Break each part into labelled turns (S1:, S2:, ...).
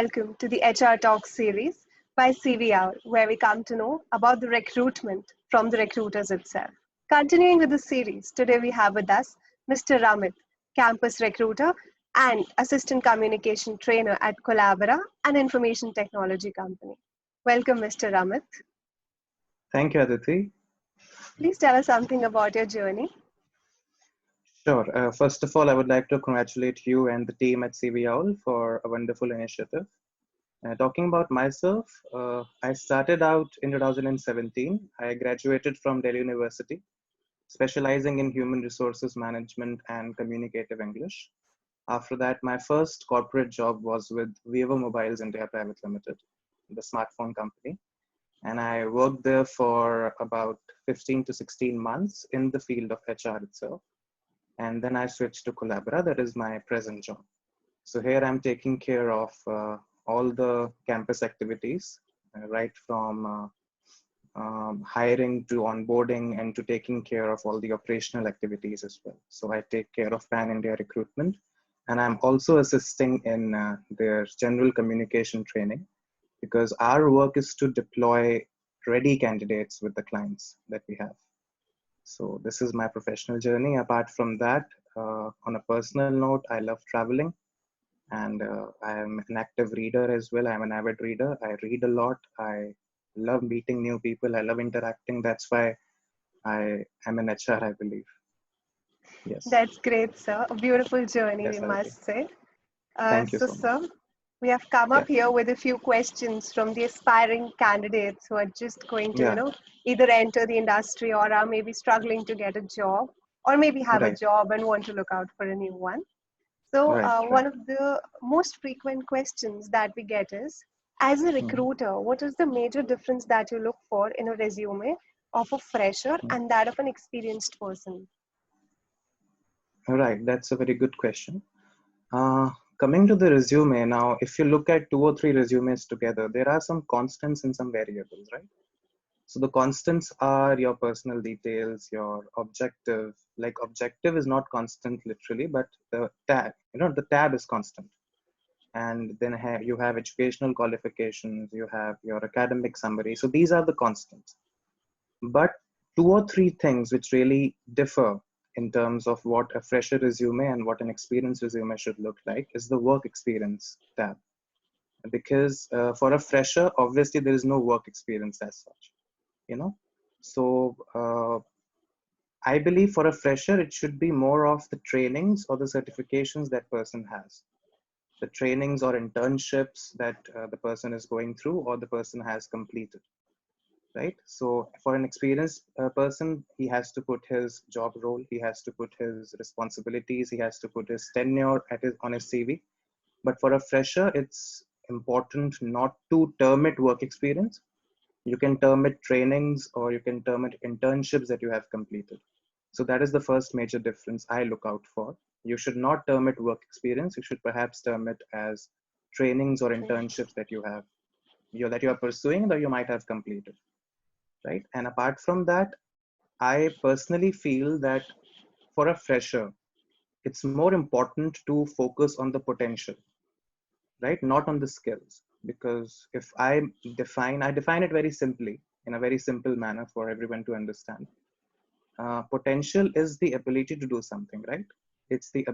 S1: welcome to the HR Talk series by CVR, where we come to know about the recruitment from the recruiters itself. Continuing with the series, today we have with us Mr. Ramit, campus recruiter and assistant communication trainer at Collabera, an information technology company. Welcome, Mr. Ramit.
S2: Thank you, Aditi.
S1: Please tell us something about your journey.
S2: Sure. First of all, I would like to congratulate you and the team at CVR for a wonderful initiative. Talking about myself, I started out in 2017. I graduated from Delhi University, specializing in human resources management and communicative English. After that, my first corporate job was with Vivo Mobiles India Private Limited, the smartphone company. And I worked there for about 15 to 16 months in the field of HR itself. And then I switched to Collabera, that is my present job. So here I'm taking care of all the campus activities, right from hiring to onboarding and to taking care of all the operational activities as well. So I take care of Pan-India recruitment, and I'm also assisting in their general communication training, because our work is to deploy ready candidates with the clients that we have. So this is my professional journey. Apart from that, on a personal note, I love traveling, and I am an active reader as well. I'm an avid reader. I read a lot. I love meeting new people. I love interacting. That's why I am an HR, I believe. Yes.
S1: That's great, sir. A beautiful journey,
S2: Yes,
S1: we must say.
S2: Thank you so
S1: Sir,
S2: much.
S1: we have come up here with a few questions from the aspiring candidates who are just going to, either enter the industry or are maybe struggling to get a job, or maybe have a job and want to look out for a new one. So one of the most frequent questions that we get is, as a recruiter, what is the major difference that you look for in a resume of a fresher and that of an experienced person?
S2: All right, that's a very good question. Coming to the resume now, if you look at 2 or 3 resumes together, there are some constants and some variables, right? So the constants are your personal details, your objective. Like objective is not constant literally, but the tab, the tab is constant. And then you have educational qualifications, you have your academic summary. So these are the constants. But 2 or 3 things which really differ in terms of what a fresher resume and what an experienced resume should look like is the work experience tab. Because for a fresher, obviously there is no work experience as such, So I believe for a fresher, it should be more of the trainings or the certifications that person has. The trainings or internships that the person is going through or the person has completed. Right? So for an experienced person, he has to put his job role, he has to put his responsibilities, he has to put his tenure on his CV. But for a fresher, it's important not to term it work experience. You can term it trainings or you can term it internships that you have completed. So that is the first major difference I look out for. You should not term it work experience. You should perhaps term it as trainings or internships that you have, that you are pursuing or you might have completed. Right? And apart from that, I personally feel that for a fresher, it's more important to focus on the potential, right? Not on the skills. Because if I define it very simply, in a very simple manner for everyone to understand. Potential is the ability to do something, right? It's the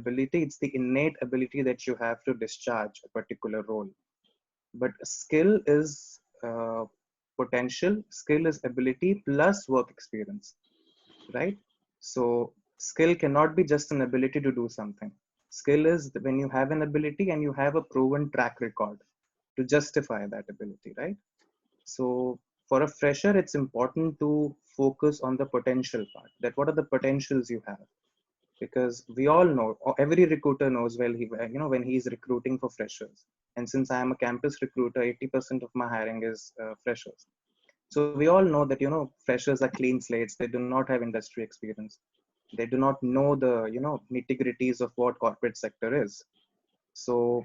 S2: innate ability that you have to discharge a particular role. But skill is potential, skill is ability plus work experience, right? So skill cannot be just an ability to do something. Skill is when you have an ability and you have a proven track record to justify that ability, right? So for a fresher, it's important to focus on the potential part, that what are the potentials you have? Because we all know, or every recruiter knows when he's recruiting for freshers. And since I am a campus recruiter, 80% of my hiring is freshers. So we all know that, freshers are clean slates. They do not have industry experience. They do not know the, nitty-gritties of what corporate sector is. So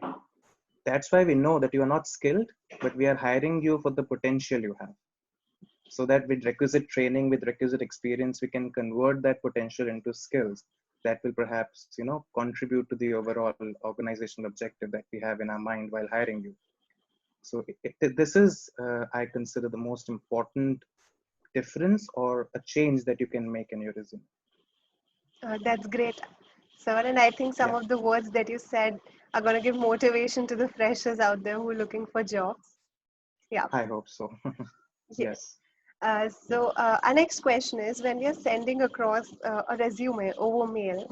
S2: that's why we know that you are not skilled, but we are hiring you for the potential you have. So that with requisite training, with requisite experience, we can convert that potential into skills that will perhaps, contribute to the overall organizational objective that we have in our mind while hiring you. So this is, I consider, the most important difference or a change that you can make in your resume.
S1: That's great, sir. And I think some
S2: Yeah,
S1: of the words that you said are going to give motivation to the freshers out there who are looking for jobs. Yeah.
S2: I hope so.
S1: Yes.
S2: Yes.
S1: Our next question is, when we are sending across a resume over mail,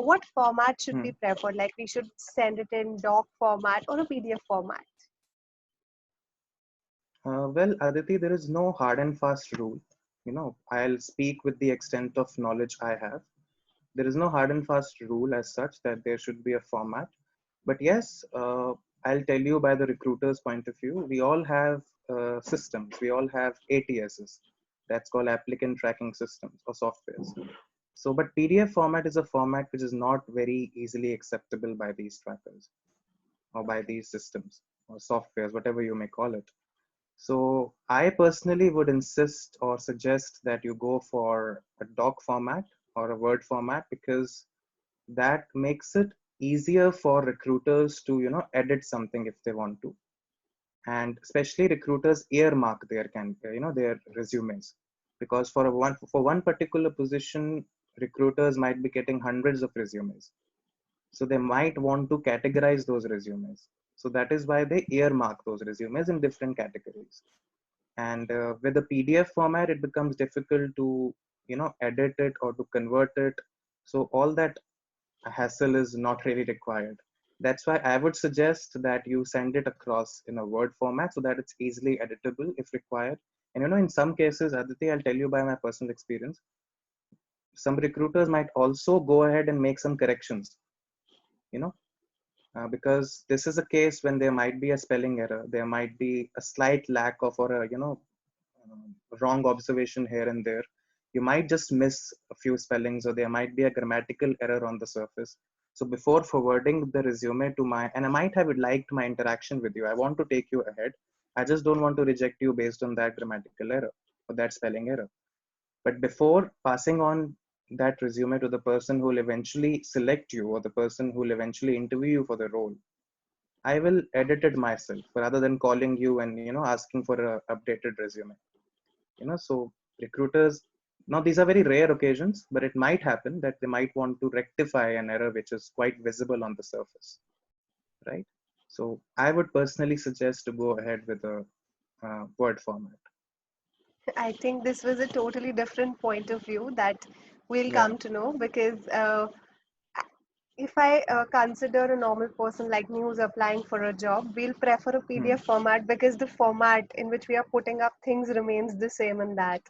S1: what format should be
S2: Hmm.
S1: preferred? Like we should send it in doc format or a PDF format?
S2: Well, Aditi, there is no hard and fast rule. I'll speak with the extent of knowledge I have. There is no hard and fast rule as such that there should be a format. But yes, I'll tell you by the recruiter's point of view, we all have systems. We all have ATSs. That's called applicant tracking systems or softwares. So, but PDF format is a format which is not very easily acceptable by these trackers or by these systems or softwares, whatever you may call it. So I personally would insist or suggest that you go for a doc format or a Word format, because that makes it easier for recruiters to edit something if they want to, and especially recruiters earmark their resumes, because for one particular position recruiters might be getting hundreds of resumes, so they might want to categorize those resumes. So that is why they earmark those resumes in different categories. And with the PDF format it becomes difficult to edit it or to convert it. So all that hassle is not really required. That's why I would suggest that you send it across in a Word format so that it's easily editable if required. And in some cases, Aditi, I'll tell you by my personal experience, some recruiters might also go ahead and make some corrections, you know, because this is a case when there might be a spelling error, there might be a slight lack of, or a, wrong observation here and there. You might just miss a few spellings, or there might be a grammatical error on the surface. So before forwarding the resume to and I might have liked my interaction with you, I want to take you ahead. I just don't want to reject you based on that grammatical error or that spelling error. But before passing on that resume to the person who will eventually select you or the person who will eventually interview you for the role, I will edit it myself rather than calling you and asking for a updated resume. So recruiters, now these are very rare occasions, but it might happen that they might want to rectify an error which is quite visible on the surface, right? So I would personally suggest to go ahead with a Word format.
S1: I think this was a totally different point of view that we'll
S2: Yeah.
S1: come to know, because if I consider a normal person like me who's applying for a job, we'll prefer a
S2: Hmm.
S1: PDF format because the format in which we are putting up things remains the same in that.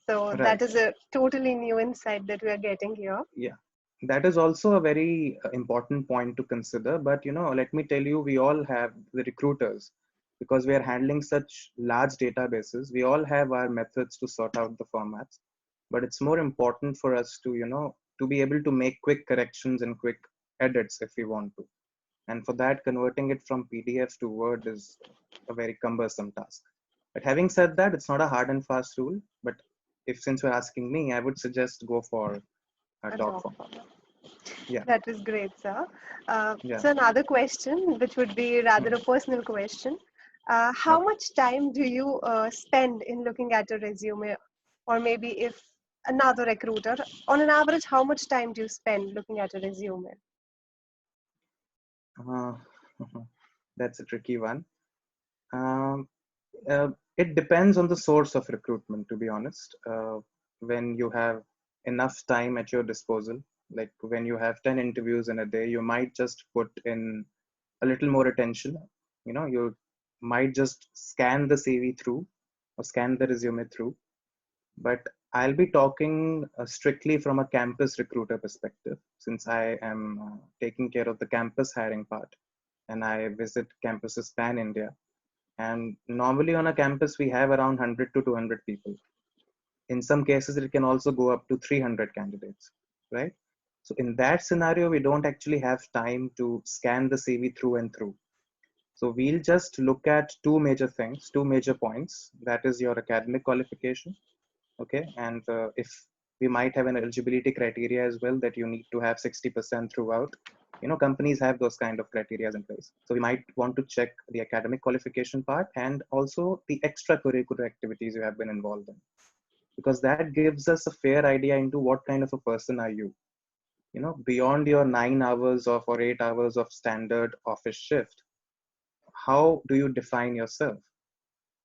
S1: So that
S2: Right.
S1: is a totally new insight that we are getting here.
S2: Yeah. That is also a very important point to consider. But let me tell you, we all have the recruiters, because we are handling such large databases. We all have our methods to sort out the formats, but it's more important for us to to be able to make quick corrections and quick edits if we want to. And for that, converting it from PDF to Word is a very cumbersome task. But having said that, it's not a hard and fast rule. But if since you're asking me, I would suggest go for a
S1: A
S2: doc
S1: doc
S2: format.
S1: format.
S2: Yeah.
S1: That is great, sir.
S2: Yeah.
S1: So another question, which would be rather
S2: Hmm.
S1: a personal question. How
S2: Okay.
S1: much time do you spend in looking at a resume? Or maybe if another recruiter, on an average, how much time do you spend looking at a resume?
S2: Uh, that's a tricky one. Um, it depends on the source of recruitment, to be honest. When you have enough time at your disposal, like when you have 10 interviews in a day, you might just put in a little more attention. You might just scan the CV through or scan the resume through. But I'll be talking strictly from a campus recruiter perspective, since I am taking care of the campus hiring part and I visit campuses pan India. And normally on a campus, we have around 100 to 200 people. In some cases, it can also go up to 300 candidates, right? So in that scenario, we don't actually have time to scan the CV through and through. So we'll just look at two major things, two major points. That is your academic qualification, okay? And if We might have an eligibility criteria as well, that you need to have 60% throughout. Companies have those kind of criteria in place. So we might want to check the academic qualification part and also the extracurricular activities you have been involved in, because that gives us a fair idea into what kind of a person are you. Beyond your 9 hours of or 8 hours of standard office shift, how do you define yourself,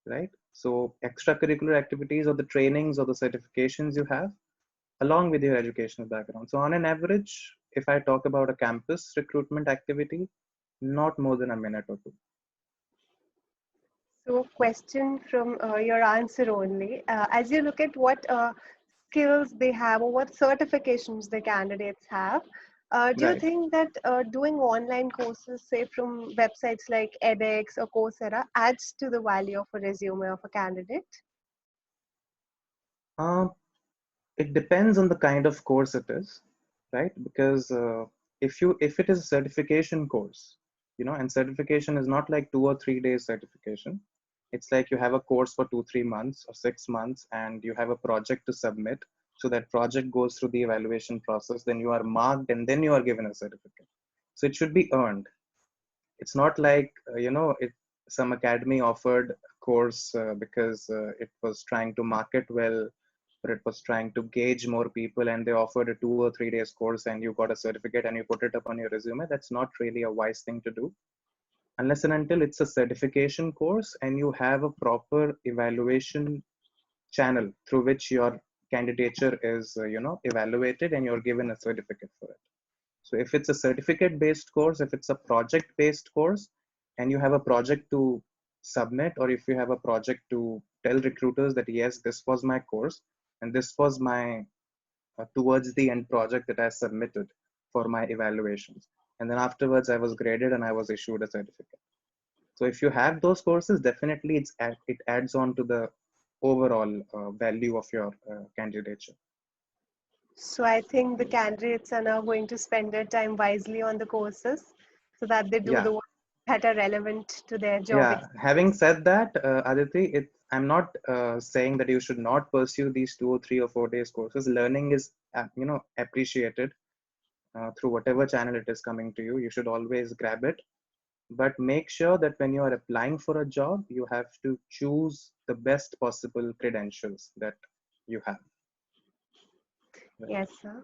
S2: right? So extracurricular activities or the trainings or the certifications you have along with your educational background. So on an average, if I talk about a campus recruitment activity, not more than a minute or two.
S1: So, question from your answer only. As you look at what skills they have or what certifications the candidates have, do you
S2: Right.
S1: think that doing online courses, say from websites like edX or Coursera, adds to the value of a resume of a candidate?
S2: Um, it depends on the kind of course it is, right? Because if it is a certification course, and certification is not like 2 or 3 days certification. It's like you have a course for 2 3 months or 6 months, and you have a project to submit. So that project goes through the evaluation process, then you are marked, and then you are given a certificate. So it should be earned. It's not like some academy offered a course because it was trying to market well, or it was trying to gauge more people, and they offered a 2 or 3 days course and you got a certificate and you put it up on your resume. That's not really a wise thing to do, unless and until it's a certification course and you have a proper evaluation channel through which your candidature is evaluated and you're given a certificate for it. So if it's a certificate based course, if it's a project based course, and you have a project to submit, or if you have a project to tell recruiters that yes, this was my course and this was my towards the end project that I submitted for my evaluations, and then afterwards I was graded and I was issued a certificate. So if you have those courses, definitely it adds on to the overall value of your candidature.
S1: So I think the candidates are now going to spend their time wisely on the courses so that they do
S2: Yeah.
S1: the ones that are relevant to their job
S2: Yeah, having
S1: experience.
S2: said that, Aditi, I'm not saying that you should not pursue these 2 or 3 or 4 days courses. Learning is, appreciated through whatever channel it is coming to you. You should always grab it, but make sure that when you are applying for a job, you have to choose the best possible credentials that you have. Right?
S1: Yes, sir.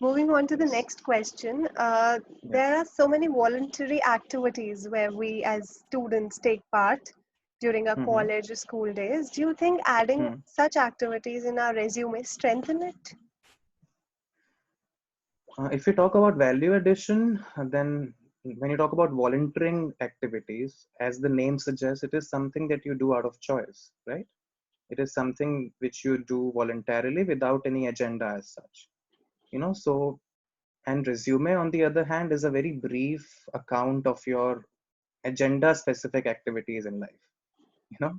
S1: Moving on to the
S2: Yes.
S1: next question.
S2: Yeah.
S1: There are so many voluntary activities where we as students take part during our
S2: Mm-hmm.
S1: college or school days. Do you think adding
S2: Hmm.
S1: such activities in our resume strengthen it?
S2: If you talk about value addition, then when you talk about volunteering activities, as the name suggests, it is something that you do out of choice, right? It is something which you do voluntarily without any agenda as such. So, and resume, on the other hand, is a very brief account of your agenda specific activities in life, you know.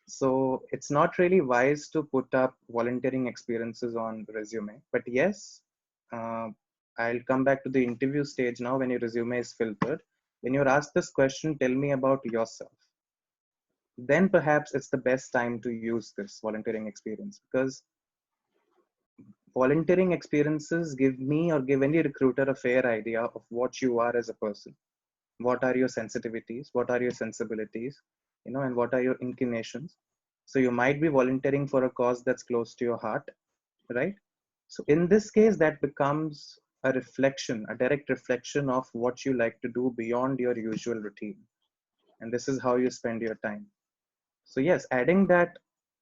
S2: So it's not really wise to put up volunteering experiences on resume. But yes, uh, I'll come back to the interview stage now when your resume is filtered. When you're asked this question, tell me about yourself, then perhaps it's the best time to use this volunteering experience, because volunteering experiences give me or give any recruiter a fair idea of what you are as a person. What are your sensitivities? What are your sensibilities? And what are your inclinations? So you might be volunteering for a cause that's close to your heart, right? So in this case, that becomes a reflection, a direct reflection of what you like to do beyond your usual routine. And this is how you spend your time. So yes, adding that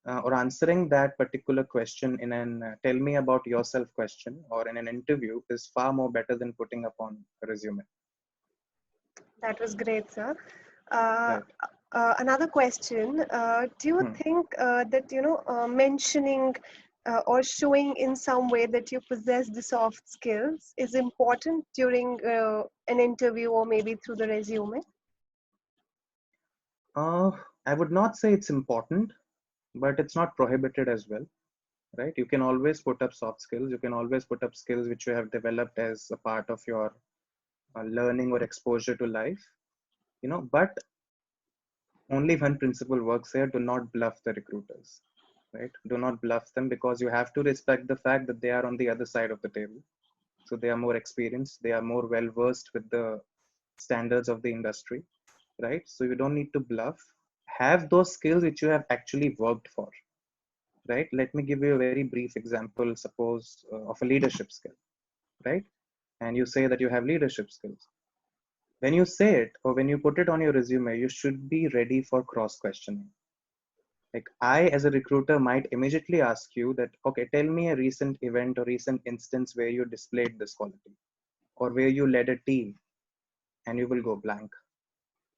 S2: or answering that particular question in an tell me about yourself question or in an interview is far more better than putting up on a resume.
S1: That was great, sir. Uh,
S2: Right.
S1: Another question: do you
S2: Hmm.
S1: think that mentioning or showing in some way that you possess the soft skills is important during an interview or maybe through the resume?
S2: Uh, I would not say it's important, but it's not prohibited as well, right? You can always put up soft skills. You can always put up skills which you have developed as a part of your learning or exposure to life, but only one principle works here: do not bluff the recruiters. right? Do not bluff them, because you have to respect the fact that they are on the other side of the table. So they are more experienced, they are more well versed with the standards of the industry, right? So you don't need to bluff. Have those skills which you have actually worked for, right? Let me give you a very brief example, suppose of a leadership skill, right? And you say that you have leadership skills. When you say it or when you put it on your resume, you should be ready for cross questioning. Like, I as a recruiter might immediately ask you that, okay, tell me a recent event or recent instance where you displayed this quality, or where you led a team, and you will go blank.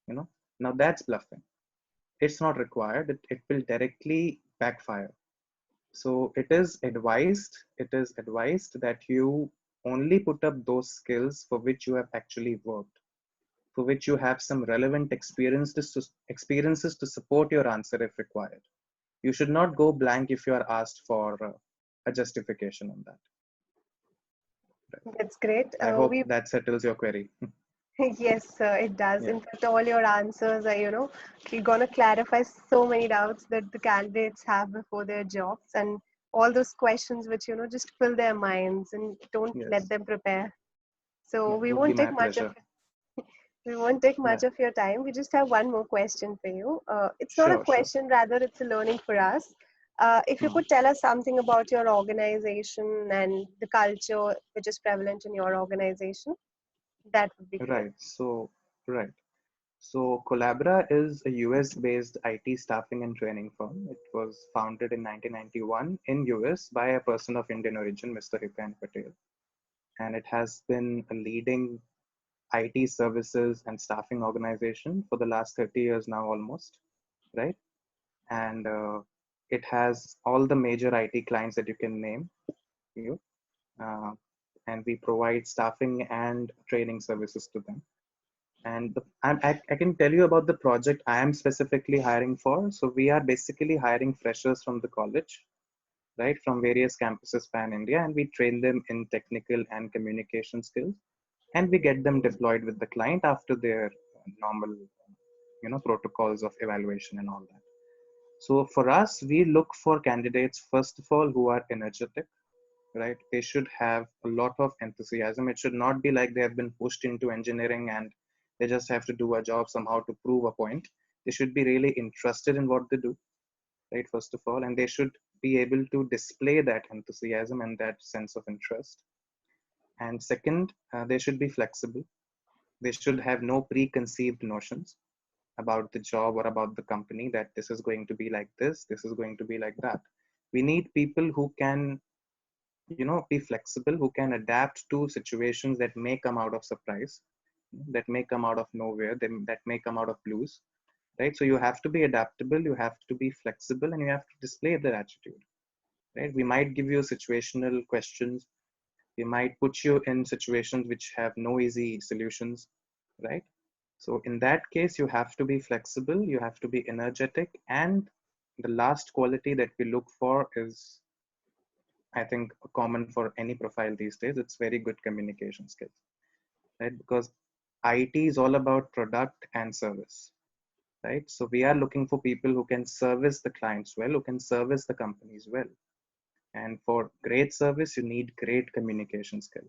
S2: You know, now that's bluffing. It's not required. It will directly backfire. So it is advised that you only put up those skills for which you have actually worked, for which you have some relevant experiences to support your answer if required. You should not go blank if you are asked for a justification on that. Right.
S1: That's great.
S2: I hope
S1: We
S2: that settles your query.
S1: Yes, it does.
S2: Yeah.
S1: In fact, all your answers are, you're gonna clarify so many doubts that the candidates have before their jobs, and all those questions which, just fill their minds and don't let
S2: Yes.
S1: them prepare. So
S2: Yeah.
S1: we
S2: Would be
S1: won't
S2: my
S1: take much of
S2: pleasure.
S1: we won't take
S2: Yeah.
S1: much of your time. We just have one more question for you. It's not a
S2: Sure. Sure.
S1: question, rather it's a learning for us. If you
S2: Hmm.
S1: could tell us something about your organization and the culture which is prevalent in your organization, that would be great.
S2: Right. Right. So Collabera is a US-based IT staffing and training firm. It was founded in 1991 in US by a person of Indian origin, Mr. Hipan Patel, and it has been a leading IT services and staffing organization for the last 30 years now, almost, right? And it has all the major IT clients that you can name. You, uh, and we provide staffing and training services to them. And I can tell you about the project I am specifically hiring for. So we are basically hiring freshers from the college, right, from various campuses pan India, and we train them in technical and communication skills, and we get them deployed with the client after their normal, protocols of evaluation and all that. So for us, we look for candidates first of all who are energetic, right? They should have a lot of enthusiasm. It should not be like they have been pushed into engineering and they just have to do a job somehow to prove a point. They should be really interested in what they do, right? First of all, and they should be able to display that enthusiasm and that sense of interest. And second, they should be flexible. They should have no preconceived notions about the job or about the company, that this is going to be like this is going to be like that. We need people who can, be flexible, who can adapt to situations that may come out of surprise, that may come out of nowhere, that may come out of blues, right? So you have to be adaptable, you have to be flexible, and you have to display that attitude, right? We might give you situational questions, we might put you in situations which have no easy solutions, right? So in that case, you have to be flexible, you have to be energetic, and the last quality that we look for is, I think, common for any profile these days. It's very good communication skills, right? Because IT is all about product and service, right? So we are looking for people who can service the clients well, who can service the companies well. And for great service, you need great communication skill,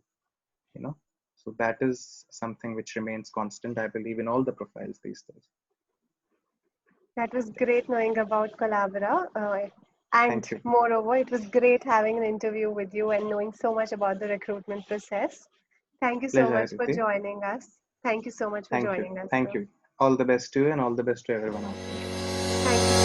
S2: you know? So that is something which remains constant, I believe, in all the profiles these days.
S1: That was great knowing about Collabera. And
S2: Thank you.
S1: moreover, it was great having an interview with you and knowing so much about the recruitment process. Thank you so
S2: Pleasure,
S1: much for
S2: Aditi.
S1: joining us. Thank you so much for
S2: Thank you.
S1: joining us,
S2: Thank
S1: sir.
S2: you. All the best to you and all the best to everyone out there.
S1: Thank you.